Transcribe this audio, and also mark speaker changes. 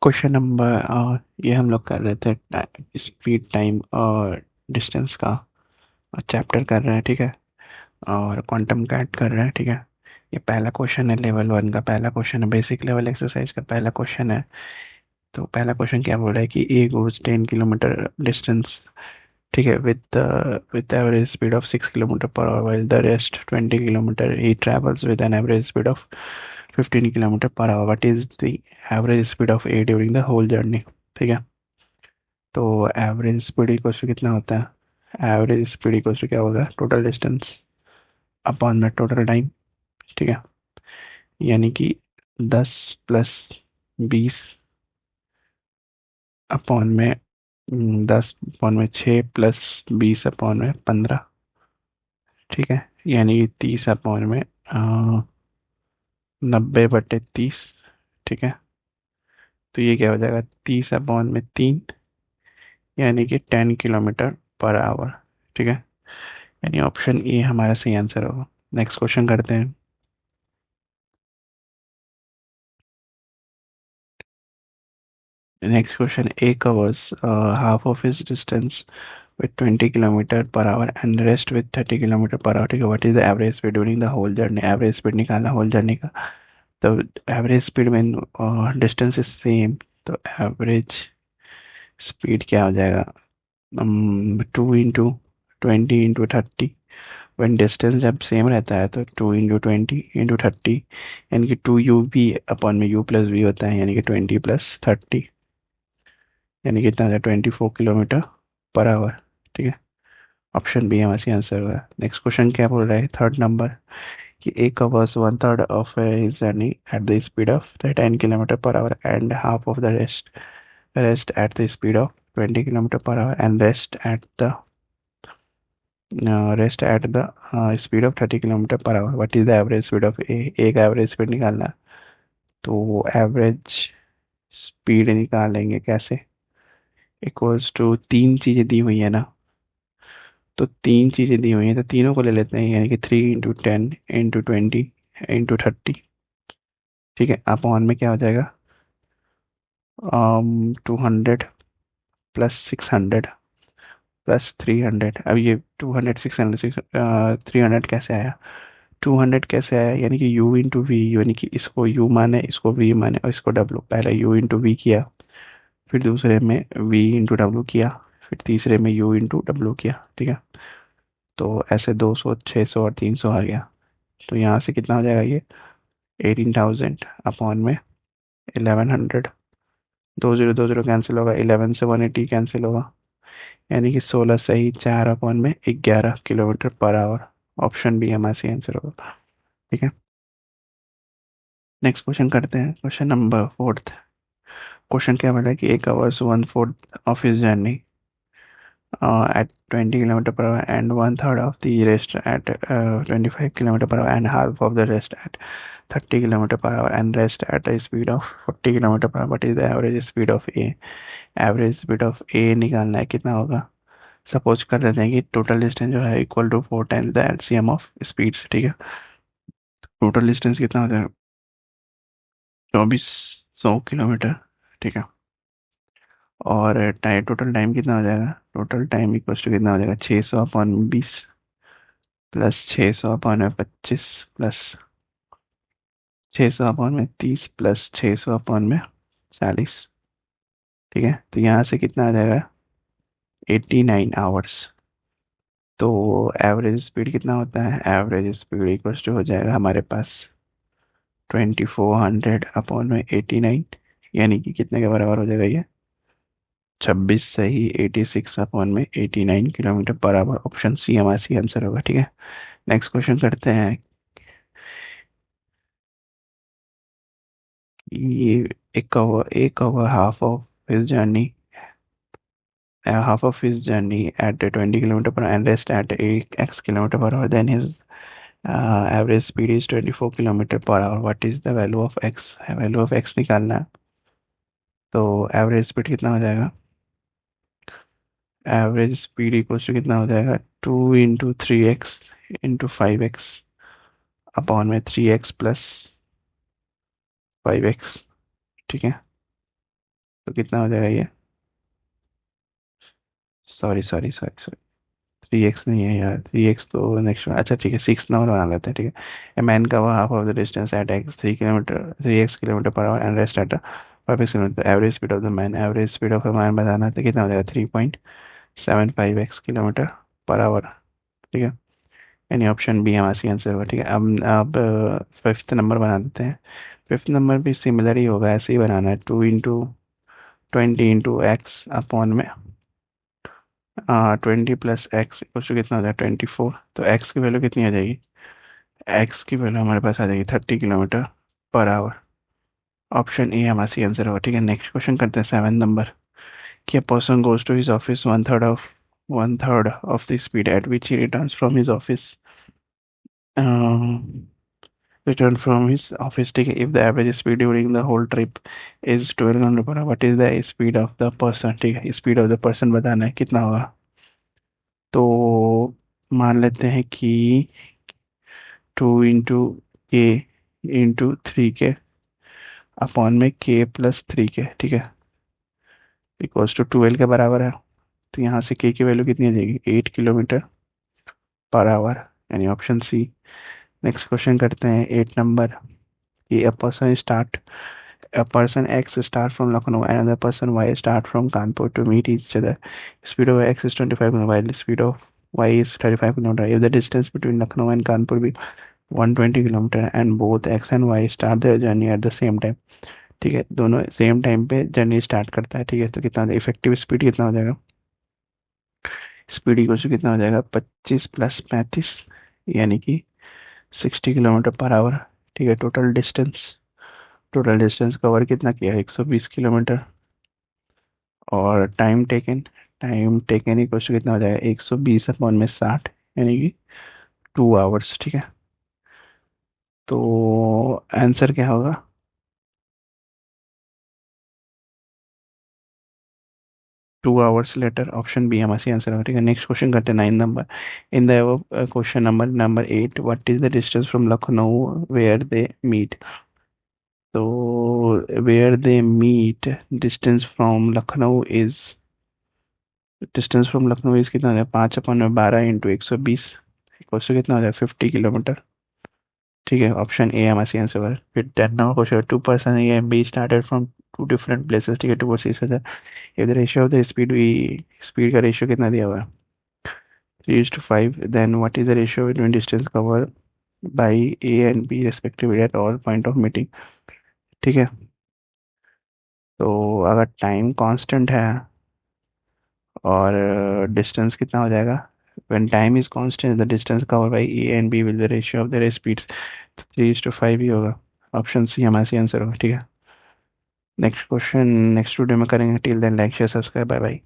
Speaker 1: Question number ये हम लोग कर रहे थे स्पीड टाइम और डिस्टेंस का चैप्टर कर रहे हैं, ठीक है। और क्वांटम कैट कर रहे हैं, ठीक है। ये पहला क्वेश्चन है, लेवल 1 का पहला क्वेश्चन है, बेसिक लेवल एक्सरसाइज का पहला क्वेश्चन है। तो पहला क्वेश्चन क्या बोल रहा है कि ए गोज 10 किलोमीटर डिस्टेंस, ठीक है, with average speed of 6 kilometre per our, while the rest 20 kilometre he travels with an average speed of 15 kilometre per our. What is the average speed of A during the whole journey? ठीक है। तो average speed equals to कितना होता है? Average speed equals to क्या होगा? Total distance upon में total time, ठीक है। यानी कि 10 प्लस 20 अपॉन में 10 अपॉन में 6 प्लस 20 अपॉन में 15, ठीक है। यानी कि 30 अपॉन में 90/30, ठीक है। तो ये क्या हो जाएगा? 30 अपॉन में 3, यानी कि 10 किलोमीटर पर आवर, ठीक है। यानी ऑप्शन ए हमारा सही आंसर होगा। नेक्स्ट क्वेश्चन करते हैं। Next question, A covers half of his distance with 20 kilometre per hour and rest with 30 kilometre per hour, ठीक है। What is the average speed during the whole journey? Average speed निकालना whole journey का। तो average speed में distance is same, तो average speed क्या हो जाएगा? 2 इंटू 20 इंटू 30। वन डिस्टेंस जब सेम रहता है तो 2 इंटू 20 इंटू 30, यानी कि 2u भी अपॉन में u+v होता है, यानी कि 20 + 30, यानी कि कितना 24 किलोमीटर पर आवर, ठीक है। ऑप्शन बी हमारा आंसर होगा। नेक्स्ट क्वेश्चन क्या बोल रहा है? थर्ड नंबर, कि A covers 1/3 of his journey at the speed of 10 kilometre per hour and half of the rest at the speed of 20 kilometre per hour and rest at the speed of 30 kilometre per hour. What is the average speed of A का average speed निकालना। तो average speed निकालेंगे कैसे? Equals to तीन चीज़ें दी हुई है ना, तो तीन चीज़ें दी हुई हैं तो तीनों को ले लेते हैं, यानी कि 3 इंटू 10 इंटू 20 इंटू 30, ठीक है। अपॉन में क्या हो जाएगा? 200 प्लस 600 प्लस 300। अब ये 200 600 300 कैसे आया? 200 कैसे आया? यानी कि u इंटू वी, यानी कि इसको u माने, इसको v माने और इसको w। पहले u इंटू वी किया, फिर दूसरे में v इंटू w किया, फिर तीसरे में u इंटू w किया, ठीक है। तो ऐसे 200 600 और 300 आ गया। तो यहाँ से कितना हो जाएगा ये? 18,000 अपॉन में 1100। 2 0 2 0 कैंसिल होगा, 11 से 180 कैंसिल होगा, यानी कि 16 सही 4 अपॉन में 11 kilometre per our. Option B हमारा सही आंसर होगा, ठीक है। नेक्स्ट क्वेश्चन करते हैं। Question number fourth. क्वेश्चन क्या बोला है कि एक hours 1/4 of his journey at 20 kilometer per hour and 1/3 of the rest at 25 kilometer per hour and half of the rest at 30 kilometer per hour and rest at a speed of 40 kilometer per hour. What is the average speed of A? Average speed of A निकालना है, कितना होगा? Suppose कर लेते हैं कि total distance जो है equal to 4 times the LCM of speeds, ठीक है। टोटल डिस्टेंस कितना हो जाएगा? 2400 किलोमीटर, ठीक है। और टोटल टाइम कितना हो जाएगा? टोटल टाइम इक्वल टू कितना हो जाएगा? 600/20 प्लस 600/25 प्लस 600/30 प्लस 600/40, ठीक है। तो यहाँ से कितना आ जाएगा? 89 आवर्स। तो एवरेज स्पीड कितना होता है? एवरेज स्पीड इक्वल टू हो जाएगा हमारे पास 2400/89, यानी कि कितने के बराबर हो जाएगा ये? 26 सही 86/89 kilometre per our. Option C हमारा सी आंसर होगा, ठीक है। नेक्स्ट क्वेश्चन करते हैं। ये एक cover half of his journey at 20 kilometer per hour and rest at 8x kilometer per hour, then his average speed is 24 kilometre per our. What is the value of x? Value of x निकालना है। तो average speed कितना हो जाएगा? Average speed equal to कितना हो जाएगा? 2 into 3x into 5x upon में 3x प्लस 5x, ठीक है। तो कितना हो जाएगा ये? Sorry sorry sorry sorry, 3x नहीं है यार, 3x तो नेक्स्ट में। अच्छा ठीक है, 6 नंबर बना लेते हैं, ठीक है। A man cover half of the distance at x 3 kilometre, 3x kilometre per hour and rest at 5 kilometre. Average speed of the man, average speed of a man बताना है, तो कितना हो जाएगा? 3.75x किलोमीटर पर आवर, ठीक है। यानी option B हमारा सी आंसर होगा, ठीक है। अब फिफ्थ नंबर बना देते हैं। फिफ्थ नंबर भी सिमिलर ही होगा, ऐसे ही बनाना है। 2 इंटू 20 इंटू एक्स अपॉन में 20 + x इक्वल टू कितना हो जाएगा? 24। तो एक्स की वैल्यू कितनी आ जाएगी? एक्स की वैल्यू हमारे पास आ जाएगी 30 kilometre per our. Option A हमारा सी आंसर होगा, ठीक है। नेक्स्ट क्वेश्चन करते हैं, 7 नंबर। कि a person goes to his office one third of the speed at which he returns from his office, return from his office, ठीक है। if the average speed during the whole trip is 12 kilometre पर what is the speed of the person, ठीक है। Speed of the person बताना है, कितना होगा? तो मान लेते हैं कि 2 इंटू के अपॉन में k+3k, ठीक है, इक्वल्स टू 12 के बराबर है। तो यहाँ से k की वैल्यू कितनी आ जाएगी? 8 किलोमीटर पर आवर, यानी ऑप्शन सी। नेक्स्ट क्वेश्चन करते हैं, 8 नंबर। कि a person X start from Lucknow and another person Y start from Kanpur to meet each other. Speed of X is 25 km while the speed of Y is 35 km. If the distance between Lucknow and Kanpur be 120 km and both X and Y start their journey at the same time, ठीक है, दोनों same time पे journey start करता है, ठीक है। तो कितना इफेक्टिव स्पीड कितना हो जाएगा? स्पीड इक्वल टू कितना हो जाएगा? 25 + 35, यानी कि 60 किलोमीटर पर आवर, ठीक है। टोटल डिस्टेंस कवर कितना किया? 120 किलोमीटर। और टाइम टेकन इक्वल टू कितना हो जाएगा? 120/60, यानी कि 2 आवर्स, ठीक है। तो आंसर क्या होगा? 2 आवर्स लेटर, ऑप्शन बी हमारी आंसर होगा, ठीक है। नेक्स्ट क्वेश्चन करते हैं, 9 number. In the question number 8, what is the distance from Lucknow where they meet? तो where they meet, distance from Lucknow is कितना हो जाएगा? 5/12 इंटू 120 इक्वल्स टू कितना हो जाएगा? 50 किलोमीटर, ठीक है। ऑप्शन ए हमारी आंसर होगा। फिर 10 number question, 2 person A and B started from two different places, ठीक है, towards each other. If the ratio of the speed का रेशियो कितना दिया हुआ है? 3:5। Then what is the ratio between distance cover by A and B respectively at all point of meeting, ठीक है। तो अगर टाइम कांस्टेंट है और डिस्टेंस कितना हो जाएगा? when time is constant the distance covered by a and b will be the ratio of their speeds, तो 3:5 ही होगा। ऑप्शन सी हमारा आंसर होगा, ठीक है। नेक्स्ट क्वेश्चन नेक्स्ट वीडियो में करेंगे। Till then like share subscribe, bye bye.